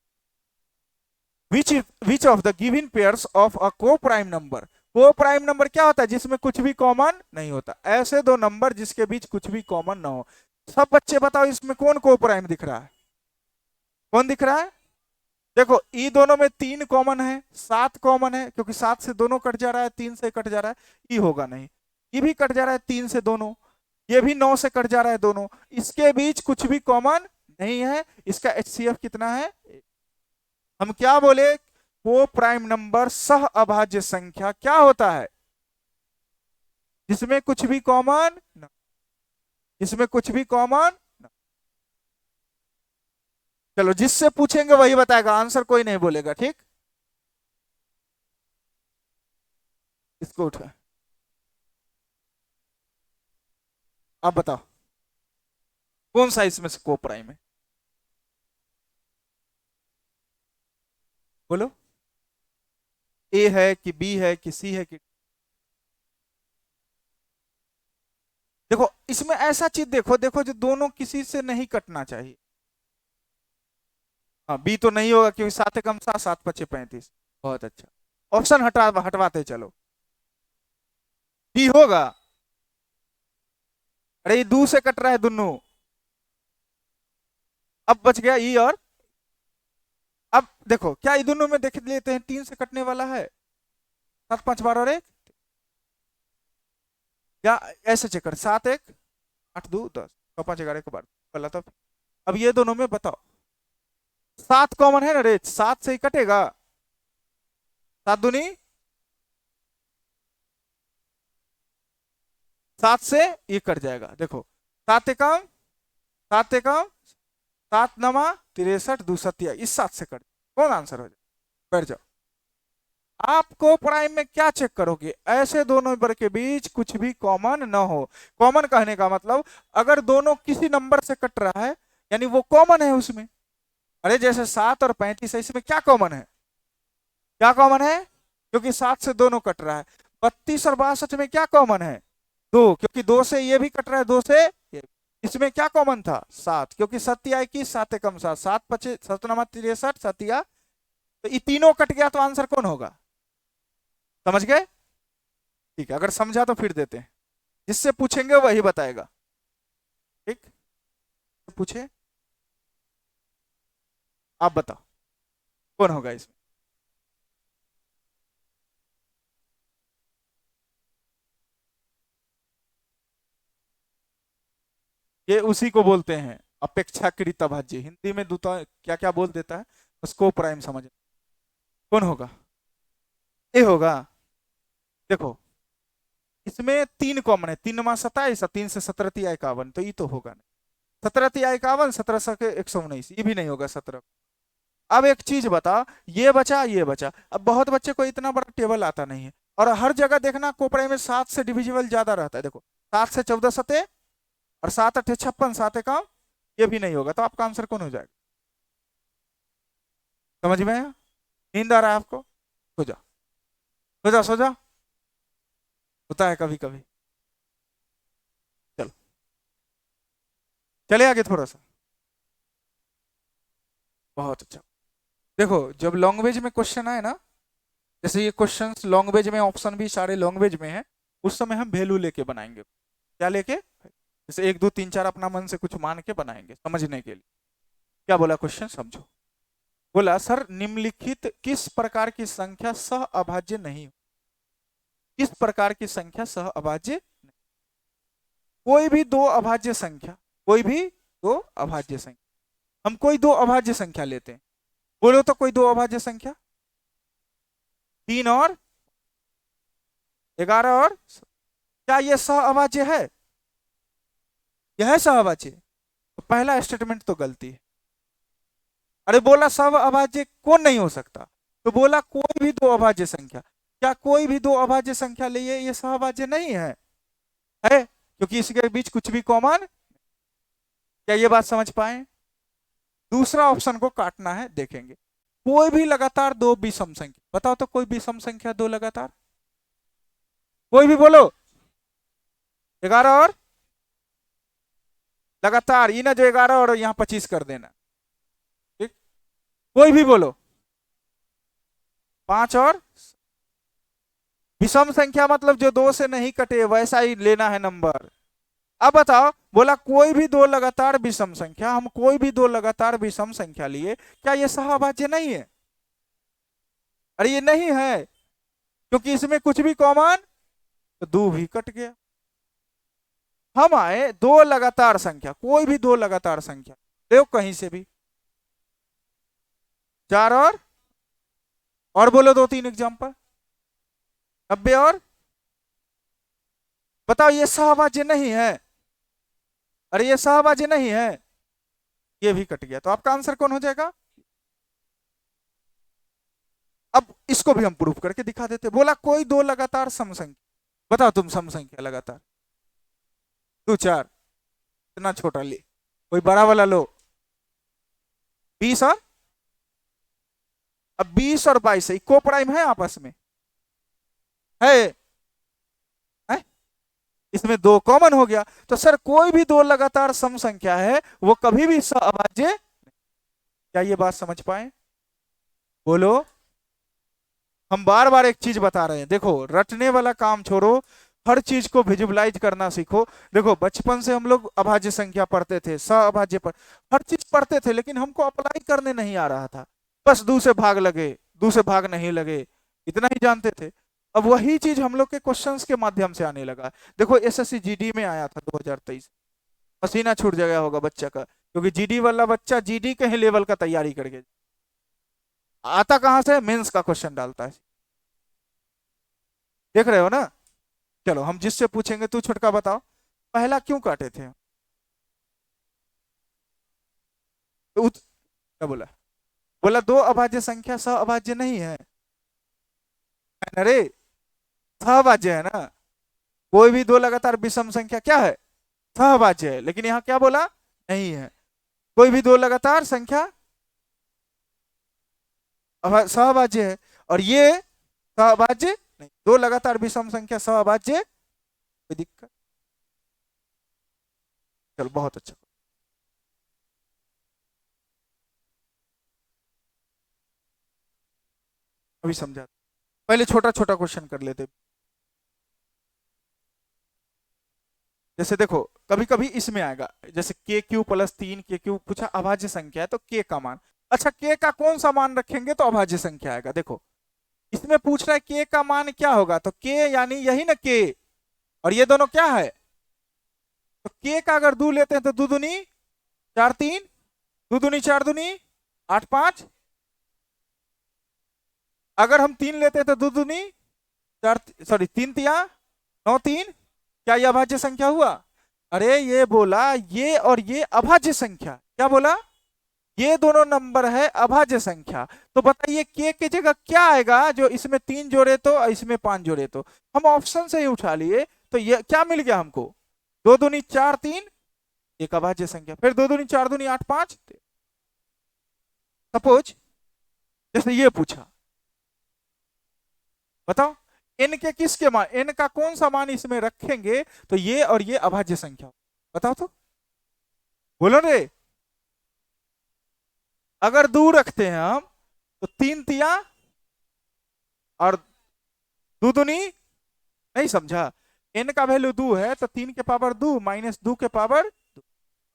which of the given pairs of a को प्राइम नंबर। को प्राइम नंबर क्या होता है? जिसमें कुछ भी कॉमन नहीं होता, ऐसे दो नंबर जिसके बीच कुछ भी कॉमन ना हो। सब बच्चे बताओ इसमें कौन को प्राइम दिख रहा है? कौन दिख रहा है? देखो ई दोनों में 3 कॉमन है, 7 कॉमन है, क्योंकि 7 से दोनों कट जा रहा है, 3 से कट जा रहा है, ई होगा नहीं। ये भी कट जा रहा है 3 से दोनों, ये भी 9 से कट जा रहा है दोनों, इसके बीच कुछ भी कॉमन नहीं है। इसका HCF कितना है? हम क्या बोले? को प्राइम नंबर सह अभाज्य संख्या क्या होता है? जिसमें कुछ भी कॉमन न, जिसमें कुछ भी कॉमन न। चलो जिससे पूछेंगे वही बताएगा, आंसर कोई नहीं बोलेगा, ठीक? इसको उठा, आप बताओ कौन सा इसमें से को प्राइम है? बोलो, ए है कि बी है कि सी है कि? देखो इसमें ऐसा चीज देखो, देखो जो दोनों किसी से नहीं कटना चाहिए। हाँ बी तो नहीं होगा, क्योंकि 7 कम 7, 7 पचे 35। बहुत अच्छा, ऑप्शन हटवाते चलो। डी होगा? अरे ये दू से कट रहा है दोनों, अब बच गया ई और। अब देखो क्या ये दोनों में देख लेते हैं, 3 से कटने वाला है, 7 5 12 और 1, या ऐसे चेक कर, 7 1 8 2 10 और 5 11 के बाद पहला तो। अब ये दोनों में बताओ, 7 कॉमन है ना रे, 7 से ही कटेगा, 7 दूनी 7 से ये कट जाएगा। देखो 7 एकम 7 एकम 7 नमा 63 2 सत्या, इस 7 से कट, कौन आंसर हो जाए? बैठ जाओ। आपको प्राइम में क्या चेक करोगे? ऐसे दोनों नंबर के बीच कुछ भी कॉमन ना हो। कॉमन कहने का मतलब अगर दोनों किसी नंबर से कट रहा है यानी वो कॉमन है उसमें। अरे जैसे 7 और 35 है, इसमें क्या कॉमन है? क्या कॉमन है? क्योंकि 7 से दोनों कट रहा है। 32 और 62 में क्या कॉमन है? 2, क्योंकि 2 से ये भी कट रहा है, 2 से ये। इसमें क्या कॉमन था? 7, क्योंकि सत्या की 7 एकम 7, 7 पचे 7 नमा 63 सत्या, तो ये तीनों कट गया तो आंसर कौन होगा? समझ गए? ठीक है, अगर समझा तो फिर देते हैं, जिससे पूछेंगे वही बताएगा, ठीक? पूछे, आप बताओ कौन होगा इसमें? ये उसी को बोलते हैं अपेक्षाकृत अभाज्य, हिंदी में दूता क्या क्या बोल देता है, उसको प्राइम समझ। कौन होगा? ए होगा। देखो इसमें 3 कॉमन है, 3 मा 27, 3 से 17 तिया 51, तो ये तो होगा नहीं। 17 तिया 51, 17 सके 119, ये भी नहीं होगा 17। अब एक चीज बता, ये बचा ये बचा, अब बहुत बच्चे को इतना बड़ा टेबल आता नहीं है, और हर जगह देखना कोपरे में 7 से डिविजिबल ज्यादा रहता है। देखो 7 से 14 सते और 7 8 56, 7 एकम, ये भी नहीं होगा, तो आपका आंसर कौन हो जाएगा? समझ में आया? नींद आ रहा है आपको? सो जा, सो जा, सो जा, होता है कभी कभी। चलो चले आगे थोड़ा सा। बहुत अच्छा। देखो जब लैंग्वेज में क्वेश्चन आए ना, जैसे ये क्वेश्चंस लैंग्वेज में, ऑप्शन भी सारे लैंग्वेज में है, उस समय हम वैल्यू लेके बनाएंगे। क्या लेके? जैसे 1 2 3 4 अपना मन से कुछ मान के बनाएंगे समझने के लिए। क्या बोला क्वेश्चन समझो। बोला सर निम्नलिखित किस प्रकार की संख्या सह अभाज्य नहीं हो? किस प्रकार की संख्या सह अभाज्य नहीं? कोई भी दो अभाज्य संख्या, कोई भी दो अभाज्य संख्या, हम कोई दो अभाज्य संख्या लेते हैं, बोलो तो कोई दो अभाज्य संख्या, 3 और 11 और, क्या ये सह अभाज्य है? यह है सह अभाज्य? तो पहला स्टेटमेंट तो गलती है। अरे बोला सह अभाज्य कौन नहीं हो सकता, तो बोला कोई भी दो अभाज्य संख्या, क्या कोई भी दो अभाज्य संख्या लिए ये सह अभाज्य नहीं है? है, क्योंकि इसके बीच कुछ भी कॉमन। क्या ये बात समझ पाए? दूसरा ऑप्शन को काटना है, देखेंगे। कोई भी लगातार दो विषम संख्या, बताओ तो कोई विषम संख्या दो लगातार, कोई भी बोलो। 11 और लगातार, ये ना जो 11 और यहाँ 25 कर देना, ठीक। कोई भी बोलो। 5 और विषम संख्या मतलब जो दो से नहीं कटे वैसा ही लेना है नंबर। अब बताओ, बोला कोई भी दो लगातार विषम संख्या, हम कोई भी दो लगातार विषम संख्या लिए, क्या ये सहअभाज्य नहीं है? अरे ये नहीं है, क्योंकि इसमें कुछ भी कॉमन, तो दो भी कट गया। हम आए दो लगातार संख्या, कोई भी दो लगातार संख्या ले कहीं से भी, 4 और बोलो 2-3 एग्जांपल, 90 और, बताओ ये सहअभाज्य नहीं है? अरे ये सहअभाज्य नहीं है, ये भी कट गया, तो आपका आंसर कौन हो जाएगा? अब इसको भी हम प्रूफ करके दिखा देते। बोला कोई दो लगातार सम संख्या, बताओ तुम सम संख्या लगातार, 2 4, इतना छोटा ले, कोई बड़ा वाला लो, 20 और, अब 20 और 22 इक्को प्राइम है आपस में, है? इसमें दो कॉमन हो गया, तो सर कोई भी दो लगातार सम संख्या है वो कभी भी सहअभाज्य। क्या ये बात समझ पाए? बोलो। हम बार बार एक चीज बता रहे हैं, देखो रटने वाला काम छोड़ो, हर चीज को विजुअलाइज करना सीखो। देखो बचपन से हम लोग अभाज्य संख्या पढ़ते थे, सहअभाज्य पर हर चीज पढ़ते थे, लेकिन हमको अप्लाई करने नहीं आ रहा था। बस दो से भाग लगे, दो से भाग नहीं लगे, इतना ही जानते थे। अब वही चीज हम लोग के क्वेश्चंस के माध्यम से आने लगा। देखो एसएससी जीडी में आया था 2023, पसीना छूट जाएगा होगा बच्चा का, क्योंकि जीडी वाला बच्चा जीडी के ही लेवल का तैयारी करके आता कहां से, मेंस का क्वेश्चन डालता है, देख रहे हो ना। चलो हम जिससे पूछेंगे, तू छुटका बताओ पहला क्यों काटे थे? तो क्या बोला? बोला दो अभाज्य संख्या सहअभाज्य नहीं है, अरे सहअभाज्य है ना। कोई भी दो लगातार विषम संख्या क्या है? सहअभाज्य है, लेकिन यहां क्या बोला? नहीं है। कोई भी दो लगातार संख्या सहअभाज्य है, और ये सहअभाज्य नहीं। दो लगातार विषम संख्या सहअभाज्य, कोई दिक्कत? चलो बहुत अच्छा, अभी समझा। पहले छोटा छोटा क्वेश्चन कर लेते। जैसे देखो कभी कभी इसमें आएगा, जैसे k³ + 3 पूछा, अभाज्य संख्या है तो k का मान, अच्छा k का कौन सा मान रखेंगे तो अभाज्य संख्या आएगा। देखो इसमें पूछ रहा है k का मान क्या होगा, तो k यानी यही ना k, और ये दोनों क्या है, तो k का अगर 2 लेते हैं तो 2 दूनी 4 3, 2 दूनी 4 दूनी 8 5, अगर हम 3 लेते हैं तो 2 दूनी 4, सॉरी 3 तिया 9 3, क्या ये अभाज्य संख्या हुआ? अरे ये बोला ये और ये अभाज्य संख्या, क्या बोला? ये दोनों नंबर है अभाज्य संख्या। तो बताइए k की जगह क्या आएगा, जो इसमें 3 जोड़े तो इसमें 5 जोड़े तो, हम ऑप्शन से ही उठा लिए, तो ये क्या मिल गया हमको? 2 दूनी 4 3, एक अभाज्य संख्या, फिर 2 दूनी 4 दूनी 8 5। सपोज जैसे ये पूछा, बताओ n के किसके मान, n का कौन सा मान इसमें रखेंगे तो ये और ये अभाज्य संख्या, बताओ तो, बोलो रे। अगर 2 रखते हैं हम तो 3 तिया और 2 दूनी, नहीं समझा, n का वैल्यू 2 है तो 3 के पावर 2 - 2 के पावर 2,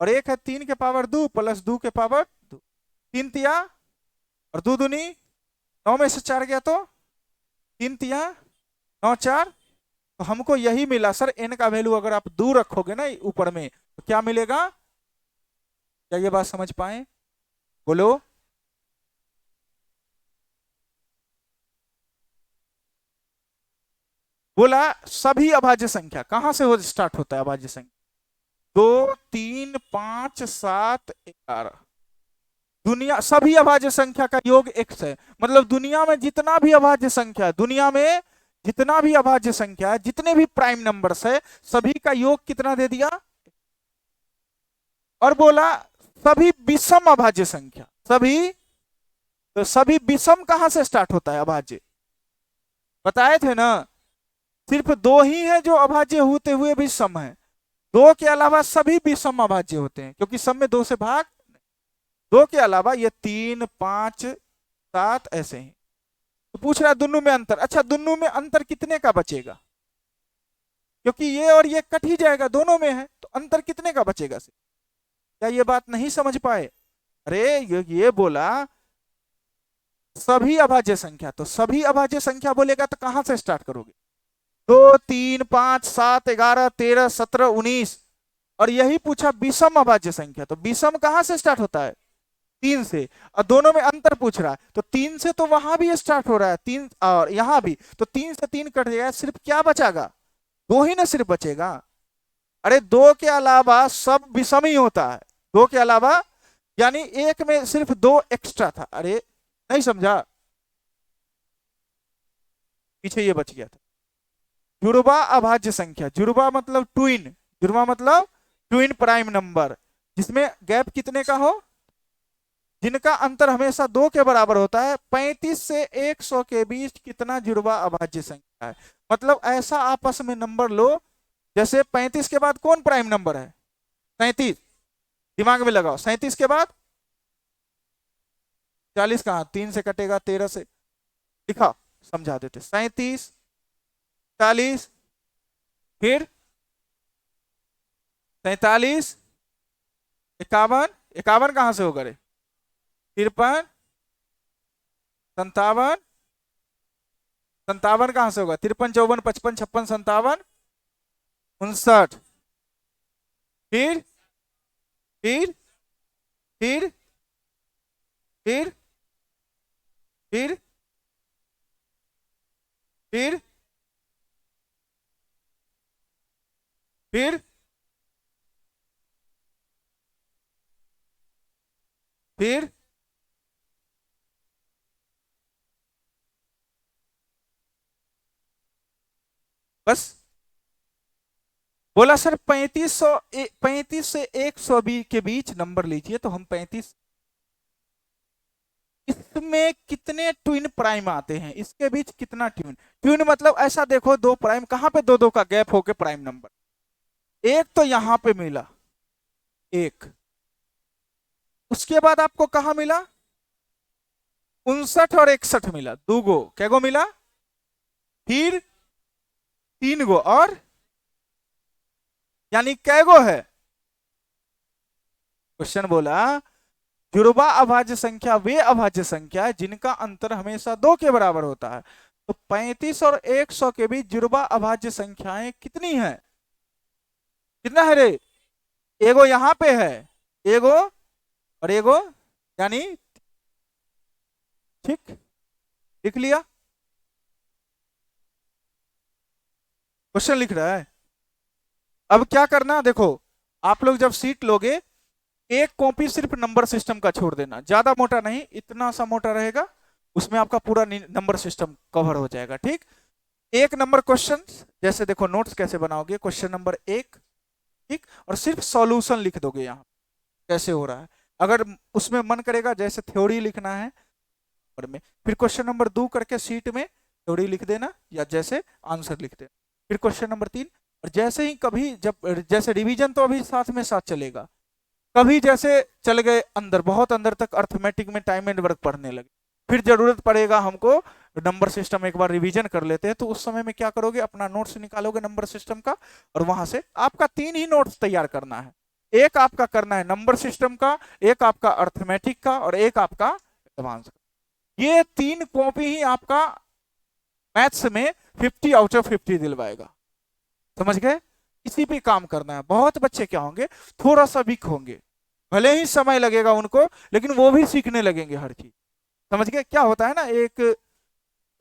और एक है 3 के पावर 2 + 2 के पावर 2, 3 तिया और 2 दूनी 9 में से 4 गया तो 3 तिया 9 4, तो हमको यही मिला सर। n का वैल्यू अगर आप 2 रखोगे ना ऊपर में तो क्या मिलेगा? क्या ये बात समझ पाए? बोलो। बोला सभी अभाज्य संख्या कहां से हो स्टार्ट होता है, अभाज्य संख्या 2 3 5 7 11, दुनिया सभी अभाज्य संख्या का योग x है। मतलब दुनिया में जितना भी अभाज्य संख्या है, दुनिया में जितना भी अभाज्य संख्या है, जितने भी प्राइम नंबर्स है, सभी का योग कितना दे दिया? और बोला सभी विषम अभाज्य संख्या, सभी, तो सभी विषम कहां से स्टार्ट होता है अभाज्य, बताए थे ना, सिर्फ दो ही है जो अभाज्य होते हुए भी सम है, दो के अलावा सभी विषम अभाज्य होते हैं, क्योंकि सम में दो से भाग, दो के अलावा ये 3, 5, 7 ऐसे ही। तो पूछ रहा है दोनों में अंतर, अच्छा दोनों में अंतर कितने का बचेगा, क्योंकि ये और ये कट ही जाएगा, दोनों में है, तो अंतर कितने का बचेगा से? क्या ये बात नहीं समझ पाए? अरे ये बोला सभी अभाज्य संख्या, तो सभी अभाज्य संख्या बोलेगा तो कहां से स्टार्ट करोगे? 2, 3, 5, 7, 11, 13, 17, 19, और यही पूछा विषम अभाज्य संख्या, तो विषम कहां से स्टार्ट होता है? 3 से, और दोनों में अंतर पूछ रहा है, तो 3 से तो वहां भी स्टार्ट हो रहा है, 3 और यहां भी, तो 3 से 3 कट जाएगा, सिर्फ क्या बचागा? 2 ही ना सिर्फ बचेगा। अरे 2 के अलावा सब विषम ही होता है, 2 के अलावा, यानी एक में सिर्फ 2 एक्स्ट्रा था। अरे नहीं समझा, पीछे ये बच गया था। जुड़वा अभाज्य संख्या, जुड़वा मतलब ट्विन, जुड़वा मतलब ट्विन प्राइम नंबर, जिसमें गैप कितने का हो, जिनका अंतर हमेशा 2 के बराबर होता है। 35 से 100 के बीच कितना जुड़वा अभाज्य संख्या है, मतलब ऐसा आपस में नंबर लो, जैसे 35 के बाद कौन प्राइम नंबर है? 37, दिमाग में लगाओ, 37 के बाद 40 कहां, 3 से कटेगा, 13 से, लिखा समझा देते, 37, 40, फिर 43, 51, 51 कहां से होगा रे, 53, 57, 57 कहां से होगा, 53, 54, 55, 56, 57, 59, फिर फिर फिर फिर फिर फिर फिर फिर बस बोला सर 35 से 120 के बीच नंबर लीजिए, तो हम 35, इसमें कितने ट्विन प्राइम आते हैं, इसके बीच कितना ट्विन, ट्विन मतलब ऐसा देखो, दो प्राइम कहां पे, दो दो का गैप होके प्राइम नंबर, एक तो यहां पे मिला एक, उसके बाद आपको कहा मिला 59 और 61 मिला, 2 गो, क्या गो मिला, फिर 3 गो, और यानी कै गो है, क्वेश्चन बोला जुड़वा अभाज्य संख्या वे अभाज्य संख्या है जिनका अंतर हमेशा 2 के बराबर होता है। तो 35 और 100 के बीच जुड़वा अभाज्य संख्याएं कितनी है, कितना है रे, एगो यहां पे है, एगो और एगो, यानी ठीक, लिख लिया, क्वेश्चन लिख रहा है। अब क्या करना, देखो आप लोग जब सीट लोगे, एक कॉपी सिर्फ नंबर सिस्टम का छोड़ देना, ज्यादा मोटा नहीं, इतना सा मोटा रहेगा, उसमें आपका पूरा नंबर सिस्टम कवर हो जाएगा, ठीक। एक नंबर क्वेश्चन, जैसे देखो नोट्स कैसे बनाओगे, क्वेश्चन नंबर 1, ठीक, और सिर्फ सॉल्यूशन लिख दोगे यहाँ कैसे हो रहा है, अगर उसमें मन करेगा जैसे थ्योरी लिखना है और में, फिर क्वेश्चन नंबर 2 करके सीट में थ्योरी लिख देना या जैसे आंसर लिख देना, फिर क्वेश्चन नंबर 3, और जैसे ही कभी जब जैसे रिवीजन तो अभी साथ में साथ चलेगा, कभी जैसे चल गए अंदर, बहुत अंदर तक अर्थमेटिक में टाइम एंड वर्क पढ़ने लगे, फिर जरूरत पड़ेगा हमको नंबर सिस्टम एक बार रिवीजन कर लेते हैं, तो उस समय में क्या करोगे, अपना नोट्स निकालोगे नंबर सिस्टम का, और वहां से आपका 3 ही नोट्स तैयार करना है, एक आपका करना है नंबर सिस्टम का, एक आपका अर्थमेटिक का, और एक आपका एडवांस का। ये 3 कॉपी ही आपका मैथ्स में 50 आउट ऑफ 50 दिलवाएगा, समझ गए। इसी पे काम करना है। बहुत बच्चे क्या होंगे, थोड़ा सा वीक होंगे, भले ही समय लगेगा उनको, लेकिन वो भी सीखने लगेंगे हर चीज, समझ गए। क्या होता है ना, एक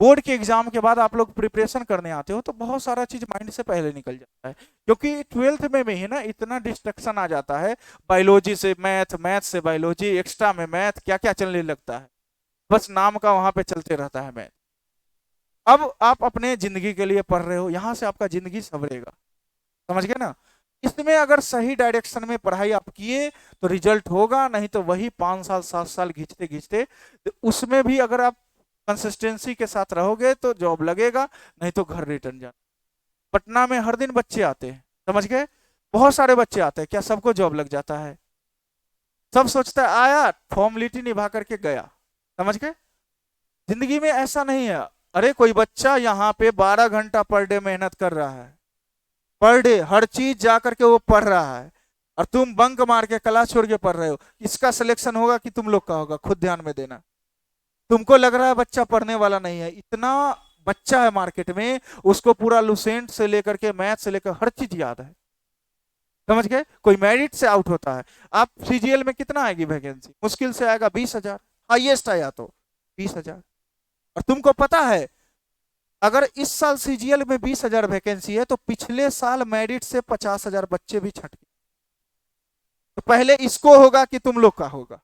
बोर्ड के एग्जाम के बाद आप लोग प्रिपरेशन करने आते हो तो बहुत सारा चीज माइंड से पहले निकल जाता है, क्योंकि 12th में ही ना इतना डिस्ट्रक्शन आ जाता है, बायोलॉजी से मैथ, मैथ से बायोलॉजी, एक्स्ट्रा में मैथ, क्या क्या चलने लगता है, बस नाम का वहां पे चलते रहता है मैथ। अब आप अपने जिंदगी के लिए पढ़ रहे हो, यहां से आपका जिंदगी संवरेगा, समझ गए ना। इसमें अगर सही डायरेक्शन में पढ़ाई आप किए तो रिजल्ट होगा, नहीं तो वही 5 साल 7 साल घिंचते घिंचते, तो उसमें भी अगर आप कंसिस्टेंसी के साथ रहोगे तो जॉब लगेगा, नहीं तो घर रिटर्न जाना। पटना में हर दिन बच्चे आते हैं, समझ गए, बहुत सारे बच्चे आते हैं, क्या सबको जॉब लग जाता है? सब सोचता है आया फॉर्मेलिटी निभा करके गया, समझ गए। जिंदगी में ऐसा नहीं है। अरे कोई बच्चा यहाँ पे 12 घंटा पर डे मेहनत कर रहा है, पर डे हर चीज जा करके वो पढ़ रहा है, और तुम बंक मार के क्लास छोड़ के पढ़ रहे हो। इसका सिलेक्शन होगा कि तुम लोग का होगा, खुद ध्यान में देना। तुमको लग रहा है बच्चा पढ़ने वाला नहीं है, इतना बच्चा है मार्केट में, उसको पूरा लुसेंट से लेकर के मैथ से लेकर हर चीज याद है, समझ गए। कोई मेरिट से आउट होता है। आप सीजीएल में कितना आएगी वैकेंसी? मुश्किल से आएगा 20,000, हाईएस्ट आया तो 20,000। और तुमको पता है अगर इस साल सीजीएल में 20,000 वैकेंसी है तो पिछले साल मेरिट से 50,000 बच्चे भी छट गए। तो पहले इसको होगा कि तुम लोग का होगा।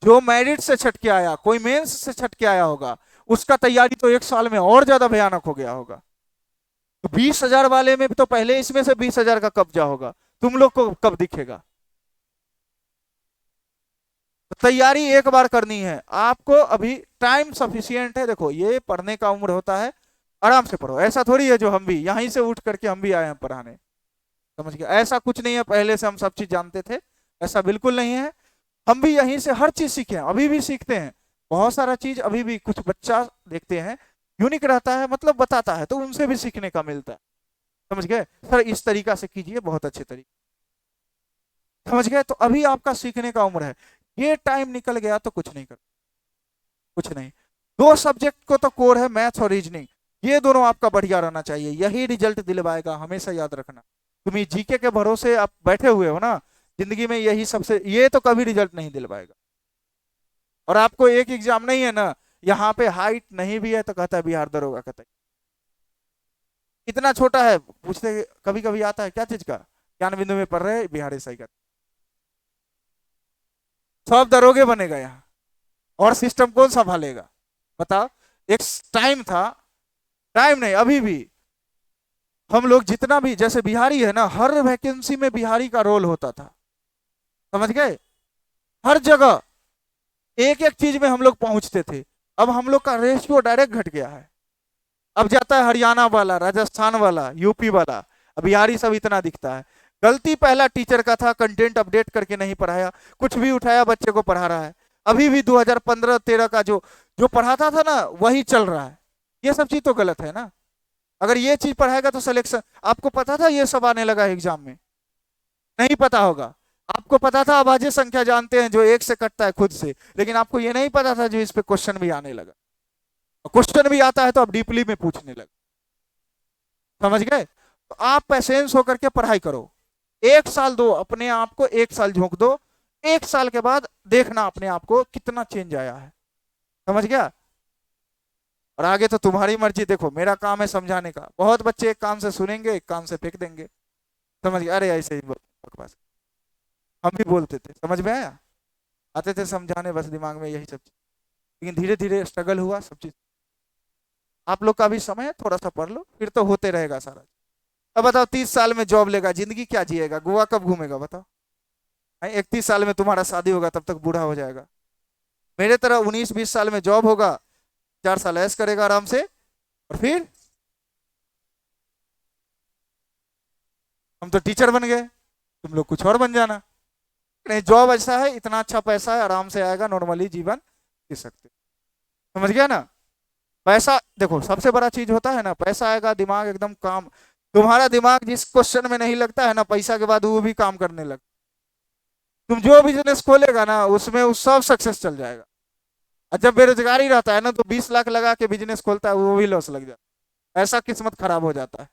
जो मेरिट से छट के आया, कोई मेंस से छट के आया होगा, उसका तैयारी तो एक साल में और ज्यादा भयानक हो गया होगा। तो 20,000 वाले में भी तो पहले इसमें से 20,000 का कब्जा होगा, तुम लोग को कब दिखेगा? तो तैयारी एक बार करनी है आपको, अभी टाइम सफिशियंट है। देखो ये पढ़ने का उम्र होता है, आराम से पढ़ो। ऐसा थोड़ी है जो हम भी यहीं से उठ करके हम भी आए हैं पढ़ाने, समझ गए। ऐसा कुछ नहीं है पहले से हम सब चीज जानते थे, ऐसा बिल्कुल नहीं है। हम भी यहीं से हर चीज सीखे हैं, अभी भी सीखते हैं बहुत सारा चीज। अभी भी कुछ बच्चा देखते हैं यूनिक रहता है, मतलब बताता है, तो उनसे भी सीखने का मिलता है, समझ गए। सर इस तरीका से कीजिए, बहुत अच्छे तरीके, समझ गए। तो अभी आपका सीखने का उम्र है, ये टाइम निकल गया तो कुछ नहीं कर, कुछ नहीं। दो सब्जेक्ट को तो कोर है, मैथ्स और रीजनिंग, ये दोनों आपका बढ़िया रहना चाहिए, यही रिजल्ट दिलवाएगा, हमेशा याद रखना। तुम ये जीके के भरोसे आप बैठे हुए हो ना, जिंदगी में यही सबसे, ये तो कभी रिजल्ट नहीं दिलवाएगा। और आपको एक एग्जाम नहीं है ना, यहाँ पे हाइट नहीं भी है तो कहता है बिहार दरोगा कहता है, इतना छोटा है, पूछते कभी कभी आता है क्या चीज का, ज्ञान बिंदु में पढ़ रहे बिहार सही का, सब दरोगे बनेगा यहाँ, और सिस्टम कौन संभालेगा बताओ। एक टाइम था, टाइम नहीं अभी भी, हम लोग जितना भी, जैसे बिहारी है ना, हर वैकेंसी में बिहारी का रोल होता था, समझ गए। हर जगह एक एक चीज में हम लोग पहुंचते थे। अब हम लोग का रेशियो डायरेक्ट घट गया है, अब जाता है हरियाणा वाला, राजस्थान वाला, यूपी वाला, अब बिहारी सब इतना दिखता है। गलती पहला टीचर का था, कंटेंट अपडेट करके नहीं पढ़ाया, कुछ भी उठाया बच्चे को पढ़ा रहा है। अभी भी 2015-13 का जो जो पढ़ाता था ना वही चल रहा है। ये सब चीज तो गलत है ना। अगर ये चीज पढ़ाएगा तो सिलेक्शन, आपको पता था ये सब आने लगा एग्जाम में? नहीं पता होगा। आपको पता था अभाज्य संख्या जानते हैं जो एक से कटता है खुद से, लेकिन आपको ये नहीं पता था जो इस पे क्वेश्चन भी आने लगा। क्वेश्चन भी आता है तो आप डीपली में पूछने लगे, समझ गए। तो आप पैसेंस होकर के पढ़ाई करो, एक साल दो अपने आप को, एक साल झोंक दो, एक साल के बाद देखना अपने आप को कितना चेंज आया है, समझ गया। और आगे तो तुम्हारी मर्जी, देखो मेरा काम है समझाने का, बहुत बच्चे एक कान से सुनेंगे एक कान से फेंक देंगे, समझ गया, अरे ऐसे ही बकवास। हम भी बोलते थे, समझ में आया, आते थे समझाने, बस दिमाग में यही सब चीज। लेकिन धीरे धीरे स्ट्रगल हुआ सब चीज। आप लोग का भी समय है, थोड़ा सा पढ़ लो, फिर तो होते रहेगा सारा। अब बताओ 30 साल में जॉब लेगा, जिंदगी क्या जिएगा, गोवा कब घूमेगा बताओ। 31 साल में तुम्हारा शादी होगा, तब तक बूढ़ा हो जाएगा। मेरे तरह 19-20 साल में जॉब होगा, 4 साल ऐश करेगा आराम से, और फिर हम तो टीचर बन गए, तुम लोग कुछ और बन जाना। नहीं, जॉब ऐसा है, इतना अच्छा पैसा है, आराम से आएगा, नॉर्मली जीवन जी सकते, समझ गया ना। पैसा देखो सबसे बड़ा चीज होता है ना, पैसा आएगा दिमाग एकदम काम, तुम्हारा दिमाग जिस क्वेश्चन में नहीं लगता है ना, पैसा के बाद वो भी काम करने लगता। तुम जो बिजनेस खोलेगा ना उसमें उस सब सक्सेस चल जाएगा। और जब बेरोजगारी रहता है ना तो 20 लाख लगा के बिजनेस खोलता है, वो भी लॉस लग जाता है, ऐसा किस्मत खराब हो जाता है,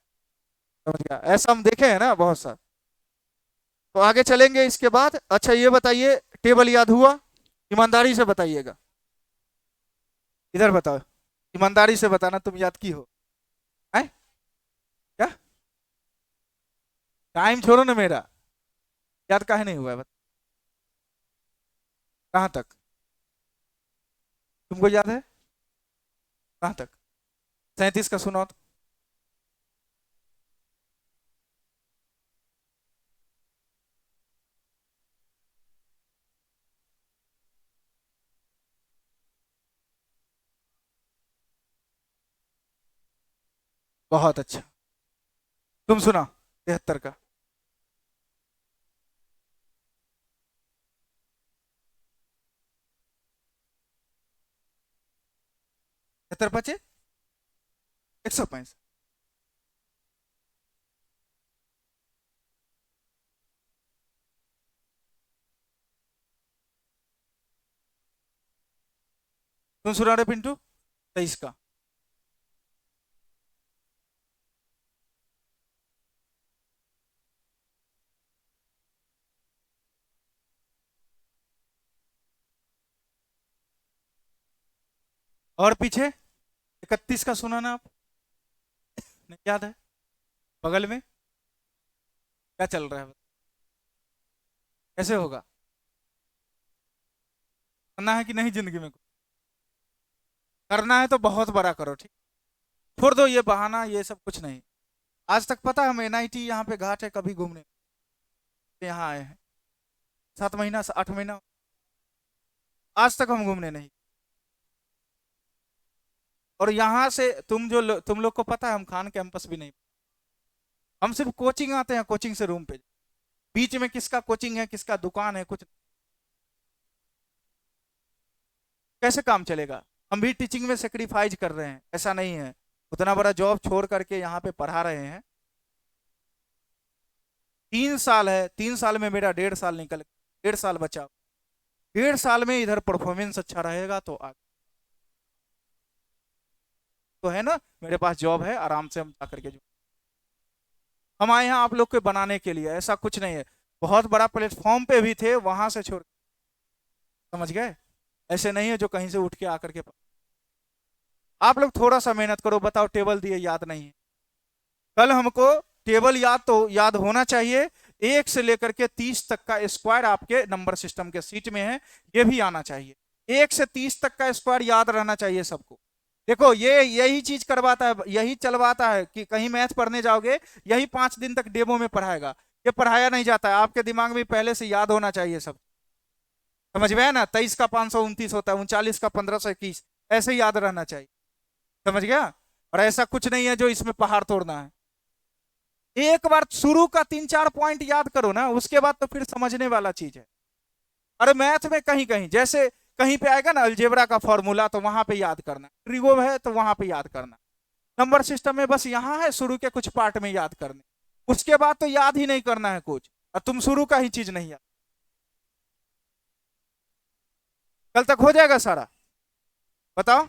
समझ गया। ऐसा हम देखे हैं ना बहुत सा। तो आगे चलेंगे इसके बाद। अच्छा ये बताइए, टेबल याद हुआ? ईमानदारी से बताइएगा, इधर बताओ, ईमानदारी से बताना तुम याद की हो, है क्या? टाइम छोड़ो ना मेरा, याद काहे नहीं हुआ है कहाँ तक? तुमको याद है कहाँ तक? 37 का सुनाओ तो। बहुत अच्छा। तुम सुना 73 का। 73 × 5 = 165। तुम सुना रहे पिंटू 23 का। और पीछे 31 का सुना ना आप? नहीं याद है? बगल में क्या चल रहा है? कैसे होगा? करना है कि नहीं जिंदगी में? करना है तो बहुत बड़ा करो, ठीक। छोड़ दो ये बहाना, ये सब कुछ नहीं। आज तक पता है हम NIT यहाँ पे घाट है कभी घूमने यहाँ आए हैं? 7 महीना से 8 महीना आज तक हम घूमने नहीं। और यहाँ से तुम लोग को पता है हम खान कैंपस भी नहीं। हम सिर्फ कोचिंग आते हैं, कोचिंग से रूम पे। बीच में किसका कोचिंग है, किसका दुकान है, कुछ कैसे काम चलेगा? हम भी टीचिंग में सेक्रीफाइस कर रहे हैं, ऐसा नहीं है। उतना बड़ा जॉब छोड़ करके यहाँ पे पढ़ा रहे हैं। 3 साल है, 3 साल में मेरा 1.5 साल निकल, 1.5 साल बचा। 1.5 साल में इधर परफॉर्मेंस अच्छा रहेगा तो आगे तो है ना, मेरे पास जॉब है, आराम से हम जा करके हम आए हैं आप लोग के बनाने के लिए, ऐसा कुछ नहीं है। बहुत बड़ा प्लेटफॉर्म पे भी थे, वहां से छोड़, समझ गए? ऐसे नहीं है जो कहीं से उठ के आकर के। आप लोग थोड़ा सा मेहनत करो। बताओ टेबल दिए याद नहीं है? कल हमको टेबल याद तो याद होना चाहिए। 1 से लेकर के 30 तक का स्क्वायर आपके नंबर सिस्टम के सीट में है, ये भी आना चाहिए। 1 से 30 तक का स्क्वायर याद रहना चाहिए सबको। देखो ये यही चीज करवाता है, यही चलवाता है कि कहीं मैथ पढ़ने जाओगे, यही 5 दिन तक डेमो में पढ़ाएगा। ये पढ़ाया नहीं जाता है, आपके दिमाग में पहले से याद होना चाहिए सब। समझ में है ना? 23 का 529 होता है, 39 का 1521, ऐसे याद रहना चाहिए। समझ गया? और ऐसा कुछ नहीं है जो इसमें पहाड़ तोड़ना है। एक बार शुरू का 3-4 पॉइंट याद करो ना, उसके बाद तो फिर समझने वाला चीज है। अरे मैथ में कहीं कहीं जैसे कहीं पे आएगा ना अलजेब्रा का फॉर्मूला, तो वहां पे याद करना। ट्रिगो है तो वहां पे याद करना। नंबर सिस्टम में बस यहाँ है शुरू के कुछ पार्ट में याद करने, उसके बाद तो याद ही नहीं करना है कुछ। और तुम शुरू का ही चीज नहीं याद। कल तक हो जाएगा सारा? बताओ।